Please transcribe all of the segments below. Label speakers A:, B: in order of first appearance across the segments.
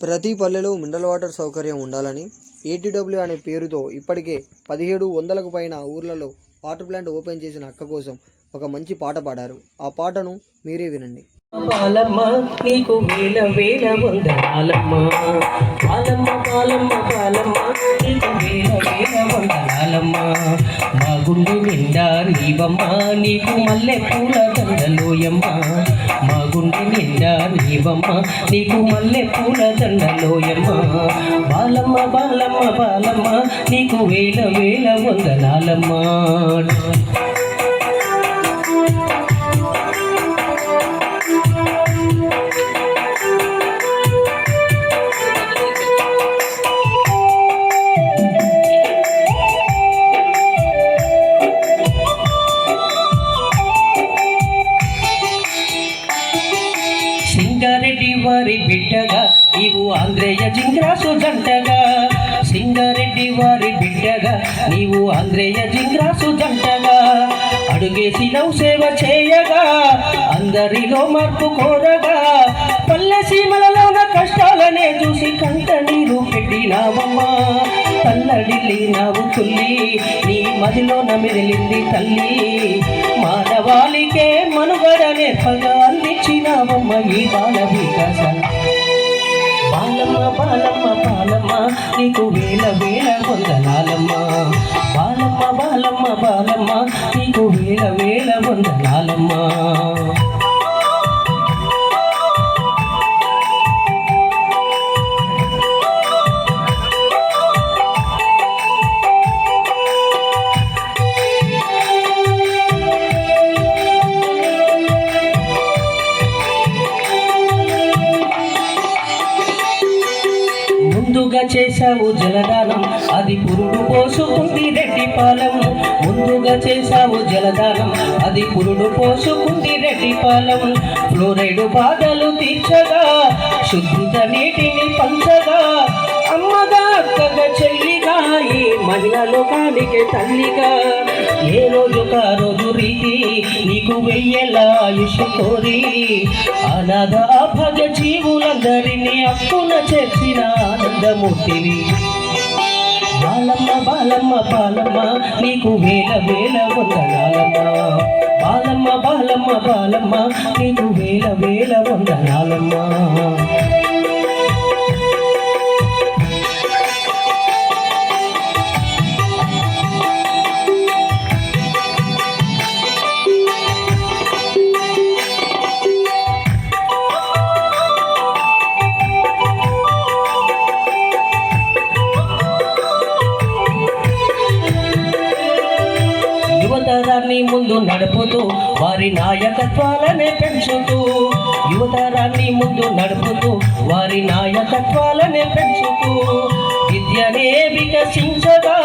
A: ప్రతి పల్లెలో mineral water సౌకర్యం ఉండాలని ఏటీడబ్ల్యూ అనే పేరుతో ఇప్పటికే 1700కు పైన ఊర్లలో వాటర్ ప్లాంట్ ఓపెన్ చేసిన అక్క కోసం ఒక మంచి పాట పాడారు. ఆ పాటను మీరే వినండి.
B: పాలమ్మ నీకు వేల వేల వందనాలమ్మ, పాలమ్మ పాలమ్మ పాలమ్మ నీకు వేల వేల వందనాలమ్మ. మా గుండె నిండా నీవమ్మ, నీకు మల్లె పూల దండలోయమ్మ. మా గుండె నిండా నీవమ్మ, నీకు మల్లె పూల దండలోయమ్మ. పాలమ్మ పాలమ్మ పాలమ్మ నీకు వేల వేల వందనాలమ్మ. సింగారెడ్డి వారి బిడ్డగా నీవు ఆంధ్రేయ జింగ్రాసు జంటగా, సింగారెడ్డి వారి బిడ్డగా నీవు ఆంధ్రేయ జింగ్రాసు జంటగా అడుగేసి నౌ సేవ చేయగా అందరిలో మార్పు కోరగా పల్లె సీమలలోన కష్టాలనే చూసి కంట నీరు పెట్టినావమ్మా. తల్లడిల్లి నావు తుల్లి నీ మదిలోన మెదిలింది తల్లి, మానవాళికే మనుగడ నేర్పగా అందించినావమ్మ ఈ బాల వికాసం. బాలమ్మ బాలమ్మ బాలమ్మ నీకు వేల వేల వందనాలమ్మ, బాలమ్మ బాలమ్మ బాలమ్మ నీకు వేల వేల వందనాలమ్మ. ముందుగా చేశావు జలదానం, అది పురుడు పోసుకుంది రెడ్డిపాలెం. ముందుగా చేశావు జలదానం, అది పురుడు పోసుకుంది రెడ్డిపాలెం. ఫ్లోరైడ్ బాధలు తీర్చగా శుద్ధ నీటిని పంచగా అమ్మగా అక్కగా చెల్లిగా ఈ మహిళ లోకానికి తల్లిగా ఏ రోజుక రోజు రీతి నీకు వెయ్యేళ్ళ ఆయుష్ కోరి అనాథ అభగ జీవులందరినీ అక్కున చేర్చిన ఆనందమూర్తివి. బాలమ్మ బాలమ్మ బాలమ్మ నీకు వేల వేల వందనాలమ్మ, బాలమ్మ బాలమ్మ బాలమ్మ నీకు వేల వేల వందనాలమ్మ. యువతరాన్ని ముందు నడుపుతూ వారి నాయకత్వాలనే పెంచుతూ, యువతరాన్ని ముందు నడుపుతూ వారి నాయకత్వాలనే పెంచుతూ విద్యనే వికసించగా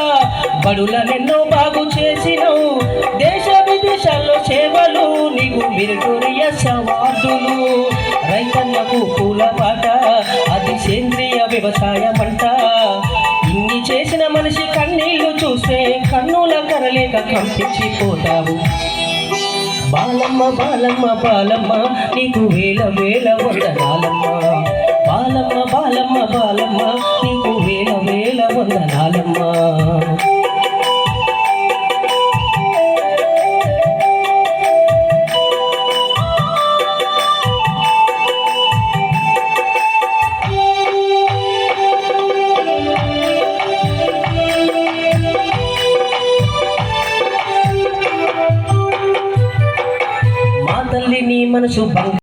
B: బడులనెన్నో బాగు చేసినవు. దేశ విదేశాల్లో సేవలు నీకు మెరిటోరియస్ అవార్డులు. రైతన్నకు పూల పాట అది సేంద్రియ వ్యవసాయం అంట. ఇన్ని చేసిన మనిషి కన్నీళ్లు చూస్తే కన్నుల కరలేక కంపించిపోతావు. బాలమ్మ బాలమ్మ బాలమ్మ నీకు వేల వేల వందనాలమ్మ, బాలమ్మ బాలమ్మ బాలమ్మ నీకు వేల వేల వందనాలమ్మ. మా తల్లి నీ మనసు